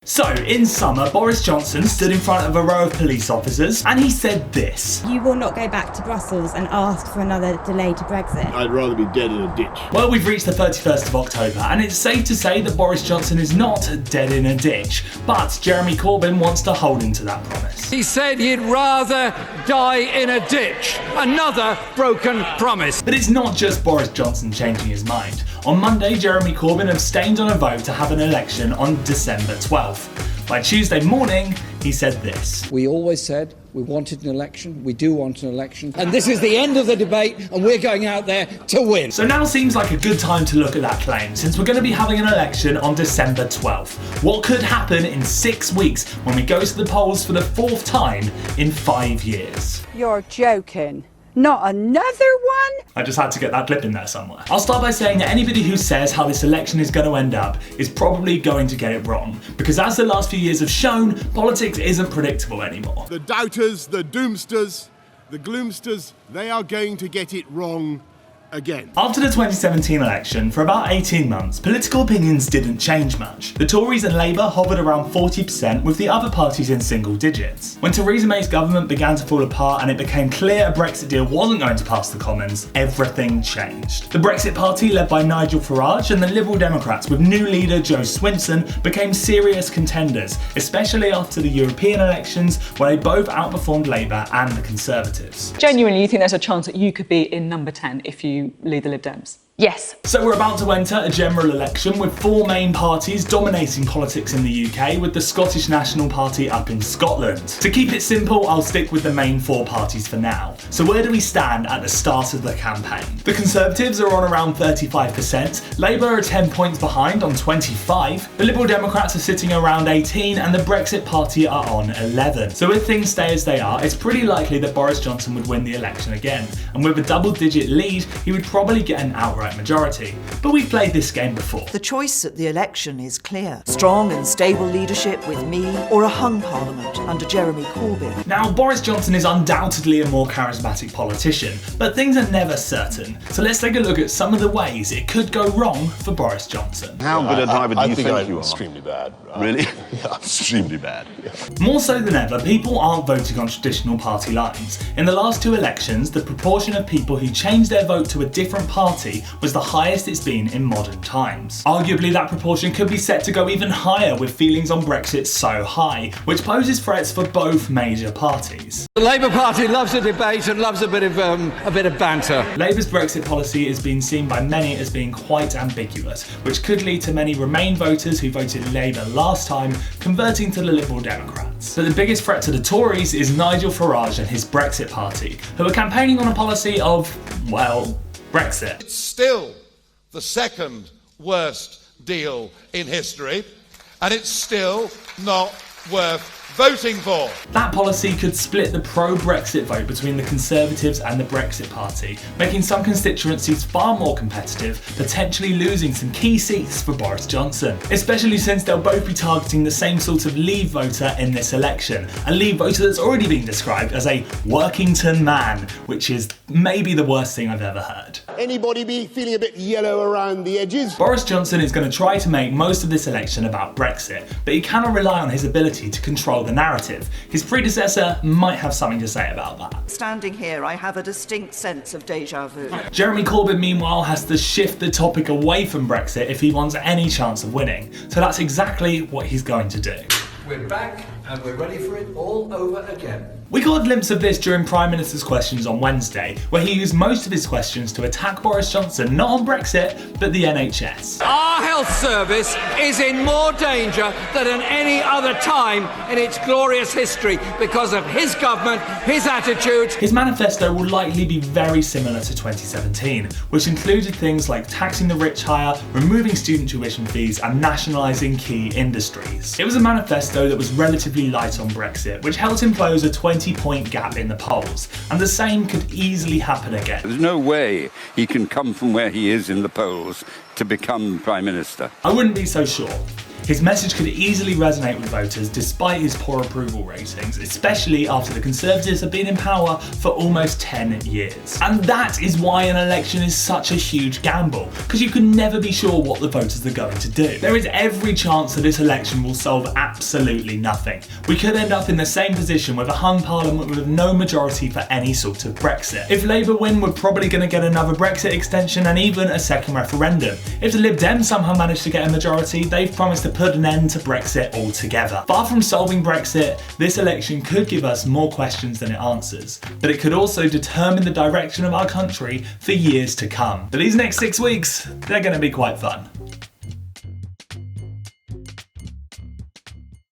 So, in summer, Boris Johnson stood in front of a row of police officers and he said this. You will not go back to Brussels and ask for another delay to Brexit. I'd rather be dead in a ditch. Well, we've reached the 31st of October and it's safe to say that Boris Johnson is not dead in a ditch, but Jeremy Corbyn wants to hold him to that promise. He said he'd rather die in a ditch. Another broken promise. But it's not just Boris Johnson changing his mind. On Monday, Jeremy Corbyn abstained on a vote to have an election on December 12th. By Tuesday morning, he said this. We always said we wanted an election, we do want an election, and this is the end of the debate and we're going out there to win. So now seems like a good time to look at that claim, since we're going to be having an election on December 12th. What could happen in 6 weeks when we go to the polls for the 4th time in 5 years? You're joking. Not another one? I just had to get that clip in there somewhere. I'll start by saying that anybody who says how this election is going to end up is probably going to get it wrong, because as the last few years have shown, politics isn't predictable anymore. The doubters, the doomsters, the gloomsters, they are going to get it wrong again. After the 2017 election, for about 18 months, political opinions didn't change much. The Tories and Labour hovered around 40%, with the other parties in single digits. When Theresa May's government began to fall apart and it became clear a Brexit deal wasn't going to pass the Commons, everything changed. The Brexit Party, led by Nigel Farage, and the Liberal Democrats, with new leader Jo Swinson, became serious contenders, especially after the European elections, where they both outperformed Labour and the Conservatives. Genuinely, you think there's a chance that you could be in number 10 if you lead the Lib Dems? Yes. So we're about to enter a general election with 4 main parties dominating politics in the UK, with the Scottish National Party up in Scotland. To keep it simple, I'll stick with the main 4 parties for now. So where do we stand at the start of the campaign? The Conservatives are on around 35%, Labour are 10 points behind on 25, the Liberal Democrats are sitting around 18, and the Brexit Party are on 11. So if things stay as they are, it's pretty likely that Boris Johnson would win the election again, and with a double-digit lead, he would probably get an outright majority. But we've played this game before. The choice at the election is clear. Strong and stable leadership with me, or a hung parliament under Jeremy Corbyn. Now, Boris Johnson is undoubtedly a more charismatic politician, but things are never certain. So let's take a look at some of the ways it could go wrong for Boris Johnson. How good a driver do you think you are? Extremely bad. Really? Yeah, extremely bad. Yeah. More so than ever, people aren't voting on traditional party lines. In the last 2 elections, the proportion of people who changed their vote to a different party was the highest it's been in modern times. Arguably, that proportion could be set to go even higher with feelings on Brexit so high, which poses threats for both major parties. The Labour Party loves a debate and loves a bit of banter. Labour's Brexit policy is being seen by many as being quite ambiguous, which could lead to many Remain voters who voted Labour last time converting to the Liberal Democrats. But the biggest threat to the Tories is Nigel Farage and his Brexit Party, who are campaigning on a policy of, well, Brexit. It's still the second worst deal in history, and it's still not worth voting for. That policy could split the pro-Brexit vote between the Conservatives and the Brexit Party, making some constituencies far more competitive, potentially losing some key seats for Boris Johnson, especially since they'll both be targeting the same sort of Leave voter in this election, a Leave voter that's already been described as a Workington man, which is maybe the worst thing I've ever heard. Anybody be feeling a bit yellow around the edges? Boris Johnson is going to try to make most of this election about Brexit, but he cannot rely on his ability to control the narrative. His predecessor might have something to say about that. Standing here, I have a distinct sense of déjà vu. Jeremy Corbyn, meanwhile, has to shift the topic away from Brexit if he wants any chance of winning. So that's exactly what he's going to do. We're back and we're ready for it all over again. We got a glimpse of this during Prime Minister's Questions on Wednesday, where he used most of his questions to attack Boris Johnson, not on Brexit, but the NHS. Our health service is in more danger than at any other time in its glorious history because of his government, his attitude. His manifesto will likely be very similar to 2017, which included things like taxing the rich higher, removing student tuition fees, and nationalising key industries. It was a manifesto that was relatively light on Brexit, which helped him close a 20-point gap in the polls, and the same could easily happen again. There's no way he can come from where he is in the polls to become Prime Minister. I wouldn't be so sure. His message could easily resonate with voters despite his poor approval ratings, especially after the Conservatives have been in power for almost 10 years. And that is why an election is such a huge gamble, because you can never be sure what the voters are going to do. There is every chance that this election will solve absolutely nothing. We could end up in the same position with a hung parliament with no majority for any sort of Brexit. If Labour win, we're probably going to get another Brexit extension and even a second referendum. If the Lib Dems somehow manage to get a majority, they've promised to put an end to Brexit altogether. Far from solving Brexit, this election could give us more questions than it answers, but it could also determine the direction of our country for years to come. But these next 6 weeks, they're going to be quite fun.